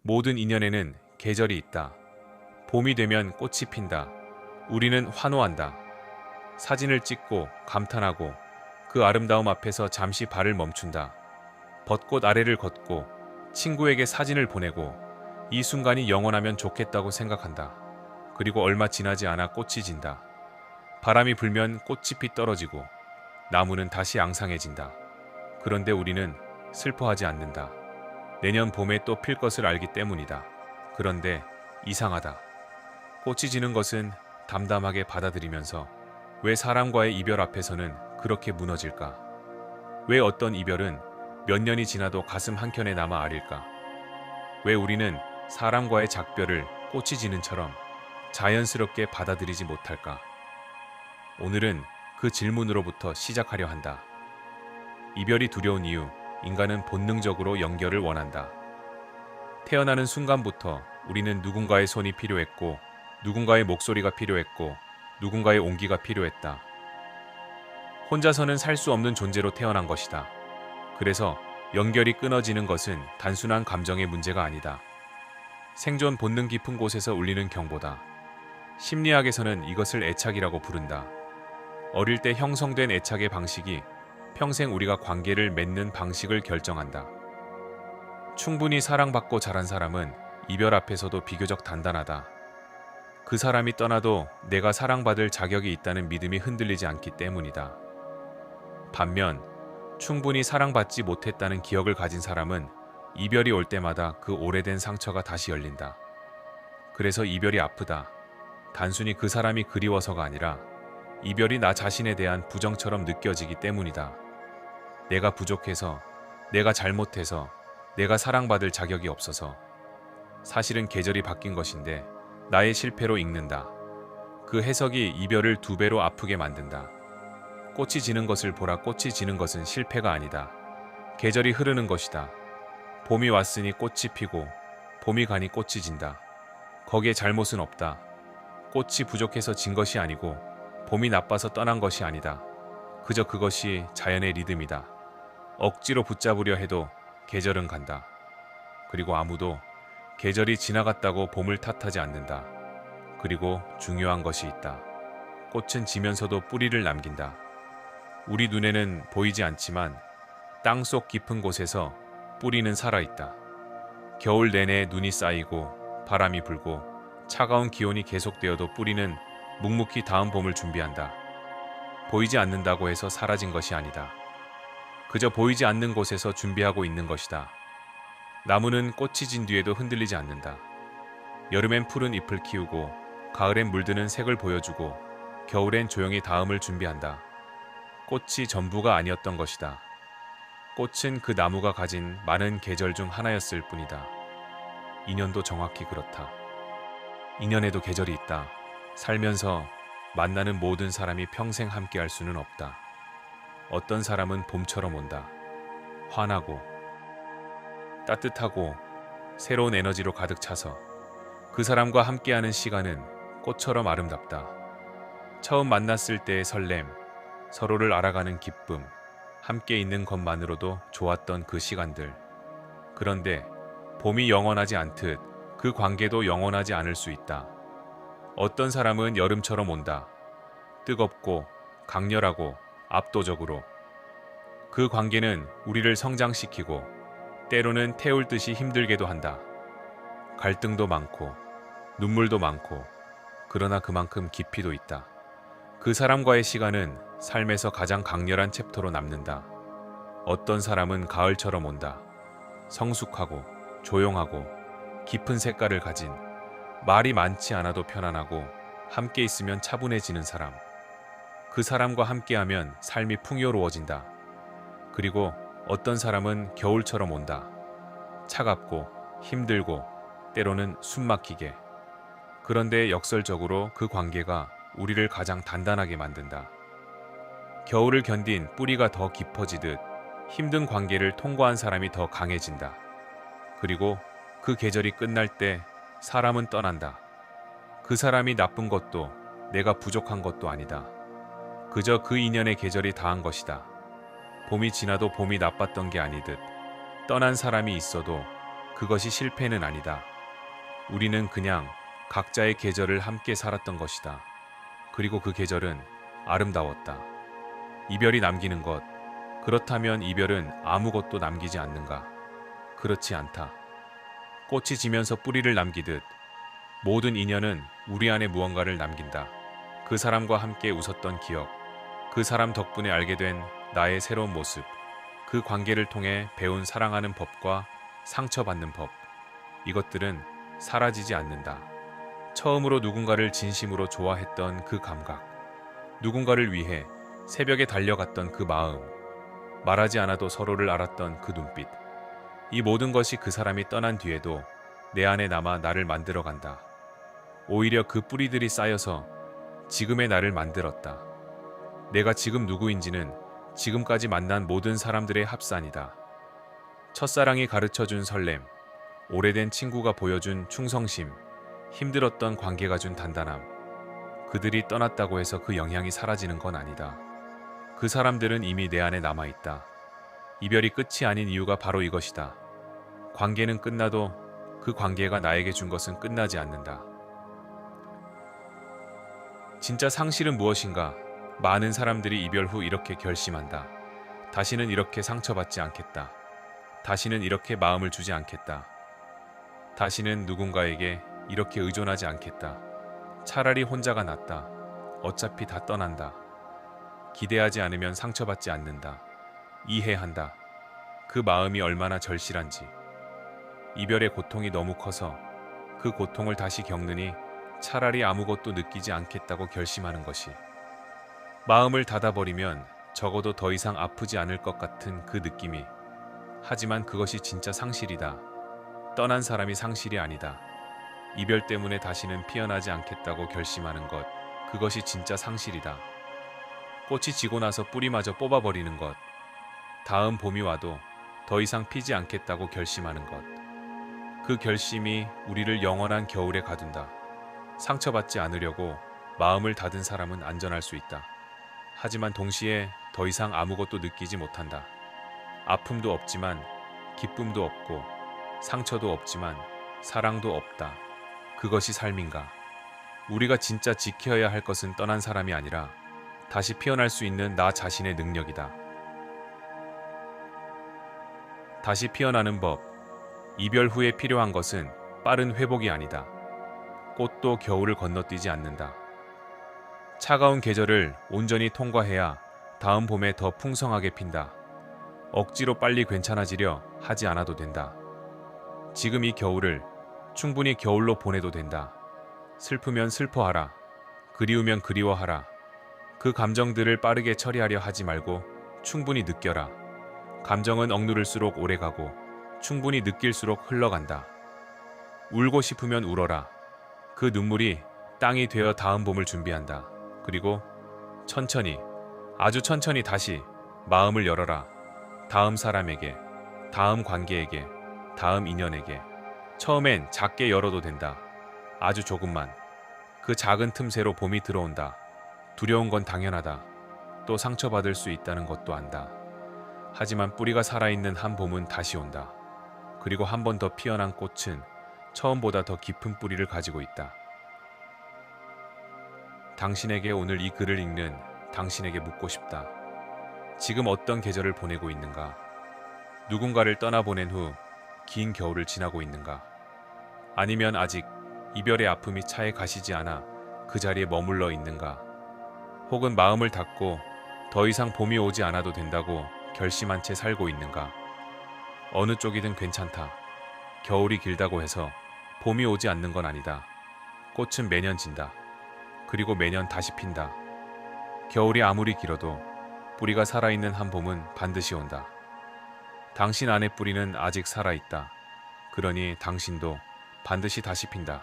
모든 인연에는 계절이 있다. 봄이 되면 꽃이 핀다. 우리는 환호한다. 사진을 찍고 감탄하고 그 아름다움 앞에서 잠시 발을 멈춘다. 벚꽃 아래를 걷고 친구에게 사진을 보내고 이 순간이 영원하면 좋겠다고 생각한다. 그리고 얼마 지나지 않아 꽃이 진다. 바람이 불면 꽃잎이 떨어지고 나무는 다시 앙상해진다. 그런데 우리는 슬퍼하지 않는다. 내년 봄에 또 필 것을 알기 때문이다. 그런데 이상하다. 꽃이 지는 것은 담담하게 받아들이면서 왜 사람과의 이별 앞에서는 그렇게 무너질까? 왜 어떤 이별은 몇 년이 지나도 가슴 한켠에 남아 아릴까? 왜 우리는 사람과의 작별을 꽃이 지는처럼 자연스럽게 받아들이지 못할까? 오늘은 그 질문으로부터 시작하려 한다. 이별이 두려운 이유, 인간은 본능적으로 연결을 원한다. 태어나는 순간부터 우리는 누군가의 손이 필요했고, 누군가의 목소리가 필요했고, 누군가의 온기가 필요했다. 혼자서는 살 수 없는 존재로 태어난 것이다. 그래서 연결이 끊어지는 것은 단순한 감정의 문제가 아니다. 생존 본능 깊은 곳에서 울리는 경보다. 심리학에서는 이것을 애착이라고 부른다. 어릴 때 형성된 애착의 방식이 평생 우리가 관계를 맺는 방식을 결정한다. 충분히 사랑받고 자란 사람은 이별 앞에서도 비교적 단단하다. 그 사람이 떠나도 내가 사랑받을 자격이 있다는 믿음이 흔들리지 않기 때문이다. 반면 충분히 사랑받지 못했다는 기억을 가진 사람은 이별이 올 때마다 그 오래된 상처가 다시 열린다. 그래서 이별이 아프다. 단순히 그 사람이 그리워서가 아니라 이별이 나 자신에 대한 부정처럼 느껴지기 때문이다. 내가 부족해서, 내가 잘못해서, 내가 사랑받을 자격이 없어서. 사실은 계절이 바뀐 것인데 나의 실패로 읽는다. 그 해석이 이별을 2배로 아프게 만든다. 꽃이 지는 것을 보라. 꽃이 지는 것은 실패가 아니다. 계절이 흐르는 것이다. 봄이 왔으니 꽃이 피고 봄이 가니 꽃이 진다. 거기에 잘못은 없다. 꽃이 부족해서 진 것이 아니고 봄이 나빠서 떠난 것이 아니다. 그저 그것이 자연의 리듬이다. 억지로 붙잡으려 해도 계절은 간다. 그리고 아무도 계절이 지나갔다고 봄을 탓하지 않는다. 그리고 중요한 것이 있다. 꽃은 지면서도 뿌리를 남긴다. 우리 눈에는 보이지 않지만 땅속 깊은 곳에서 뿌리는 살아있다. 겨울 내내 눈이 쌓이고 바람이 불고 차가운 기온이 계속되어도 뿌리는 묵묵히 다음 봄을 준비한다. 보이지 않는다고 해서 사라진 것이 아니다. 그저 보이지 않는 곳에서 준비하고 있는 것이다. 나무는 꽃이 진 뒤에도 흔들리지 않는다. 여름엔 푸른 잎을 키우고 가을엔 물드는 색을 보여주고 겨울엔 조용히 다음을 준비한다. 꽃이 전부가 아니었던 것이다. 꽃은 그 나무가 가진 많은 계절 중 하나였을 뿐이다. 인연도 정확히 그렇다. 인연에도 계절이 있다. 살면서 만나는 모든 사람이 평생 함께 할 수는 없다. 어떤 사람은 봄처럼 온다. 환하고 따뜻하고 새로운 에너지로 가득 차서 그 사람과 함께하는 시간은 꽃처럼 아름답다. 처음 만났을 때의 설렘, 서로를 알아가는 기쁨, 함께 있는 것만으로도 좋았던 그 시간들. 그런데 봄이 영원하지 않듯 그 관계도 영원하지 않을 수 있다. 어떤 사람은 여름처럼 온다. 뜨겁고 강렬하고 압도적으로. 그 관계는 우리를 성장시키고 때로는 태울 듯이 힘들게도 한다. 갈등도 많고 눈물도 많고 그러나 그만큼 깊이도 있다. 그 사람과의 시간은 삶에서 가장 강렬한 챕터로 남는다. 어떤 사람은 가을처럼 온다. 성숙하고 조용하고 깊은 색깔을 가진, 말이 많지 않아도 편안하고 함께 있으면 차분해지는 사람. 그 사람과 함께하면 삶이 풍요로워진다. 그리고 어떤 사람은 겨울처럼 온다. 차갑고 힘들고 때로는 숨막히게. 그런데 역설적으로 그 관계가 우리를 가장 단단하게 만든다. 겨울을 견딘 뿌리가 더 깊어지듯 힘든 관계를 통과한 사람이 더 강해진다. 그리고 그 계절이 끝날 때 사람은 떠난다. 그 사람이 나쁜 것도 내가 부족한 것도 아니다. 그저 그 인연의 계절이 다한 것이다. 봄이 지나도 봄이 나빴던 게 아니듯 떠난 사람이 있어도 그것이 실패는 아니다. 우리는 그냥 각자의 계절을 함께 살았던 것이다. 그리고 그 계절은 아름다웠다. 이별이 남기는 것, 그렇다면 이별은 아무것도 남기지 않는가? 그렇지 않다. 꽃이 지면서 뿌리를 남기듯 모든 인연은 우리 안에 무언가를 남긴다. 그 사람과 함께 웃었던 기억, 그 사람 덕분에 알게 된 나의 새로운 모습, 그 관계를 통해 배운 사랑하는 법과 상처받는 법, 이것들은 사라지지 않는다. 처음으로 누군가를 진심으로 좋아했던 그 감각, 누군가를 위해 새벽에 달려갔던 그 마음, 말하지 않아도 서로를 알았던 그 눈빛, 이 모든 것이 그 사람이 떠난 뒤에도 내 안에 남아 나를 만들어간다. 오히려 그 뿌리들이 쌓여서 지금의 나를 만들었다. 내가 지금 누구인지는 지금까지 만난 모든 사람들의 합산이다. 첫사랑이 가르쳐준 설렘, 오래된 친구가 보여준 충성심, 힘들었던 관계가 준 단단함. 그들이 떠났다고 해서 그 영향이 사라지는 건 아니다. 그 사람들은 이미 내 안에 남아있다. 이별이 끝이 아닌 이유가 바로 이것이다. 관계는 끝나도 그 관계가 나에게 준 것은 끝나지 않는다. 진짜 상실은 무엇인가? 많은 사람들이 이별 후 이렇게 결심한다. 다시는 이렇게 상처받지 않겠다. 다시는 이렇게 마음을 주지 않겠다. 다시는 누군가에게 이렇게 의존하지 않겠다. 차라리 혼자가 낫다. 어차피 다 떠난다. 기대하지 않으면 상처받지 않는다. 이해한다. 그 마음이 얼마나 절실한지. 이별의 고통이 너무 커서 그 고통을 다시 겪느니 차라리 아무것도 느끼지 않겠다고 결심하는 것이. 마음을 닫아버리면 적어도 더 이상 아프지 않을 것 같은 그 느낌이. 하지만 그것이 진짜 상실이다. 떠난 사람이 상실이 아니다. 이별 때문에 다시는 피어나지 않겠다고 결심하는 것. 그것이 진짜 상실이다. 꽃이 지고 나서 뿌리마저 뽑아버리는 것. 다음 봄이 와도 더 이상 피지 않겠다고 결심하는 것. 그 결심이 우리를 영원한 겨울에 가둔다. 상처받지 않으려고 마음을 닫은 사람은 안전할 수 있다. 하지만 동시에 더 이상 아무것도 느끼지 못한다. 아픔도 없지만 기쁨도 없고 상처도 없지만 사랑도 없다. 그것이 삶인가? 우리가 진짜 지켜야 할 것은 떠난 사람이 아니라 다시 피어날 수 있는 나 자신의 능력이다. 다시 피어나는 법. 이별 후에 필요한 것은 빠른 회복이 아니다. 꽃도 겨울을 건너뛰지 않는다. 차가운 계절을 온전히 통과해야 다음 봄에 더 풍성하게 핀다. 억지로 빨리 괜찮아지려 하지 않아도 된다. 지금 이 겨울을 충분히 겨울로 보내도 된다. 슬프면 슬퍼하라. 그리우면 그리워하라. 그 감정들을 빠르게 처리하려 하지 말고 충분히 느껴라. 감정은 억누를수록 오래가고 충분히 느낄수록 흘러간다. 울고 싶으면 울어라. 그 눈물이 땅이 되어 다음 봄을 준비한다. 그리고 천천히, 아주 천천히 다시 마음을 열어라. 다음 사람에게, 다음 관계에게, 다음 인연에게. 처음엔 작게 열어도 된다. 아주 조금만. 그 작은 틈새로 봄이 들어온다. 두려운 건 당연하다. 또 상처받을 수 있다는 것도 안다. 하지만 뿌리가 살아있는 한 봄은 다시 온다. 그리고 한 번 더 피어난 꽃은 처음보다 더 깊은 뿌리를 가지고 있다. 당신에게 오늘 이 글을 읽는 당신에게 묻고 싶다. 지금 어떤 계절을 보내고 있는가? 누군가를 떠나보낸 후 긴 겨울을 지나고 있는가? 아니면 아직 이별의 아픔이 차에 가시지 않아 그 자리에 머물러 있는가? 혹은 마음을 닫고 더 이상 봄이 오지 않아도 된다고 결심한 채 살고 있는가? 어느 쪽이든 괜찮다. 겨울이 길다고 해서 봄이 오지 않는 건 아니다. 꽃은 매년 진다. 그리고 매년 다시 핀다. 겨울이 아무리 길어도 뿌리가 살아있는 한 봄은 반드시 온다. 당신 안의 뿌리는 아직 살아있다. 그러니 당신도 반드시 다시 핀다.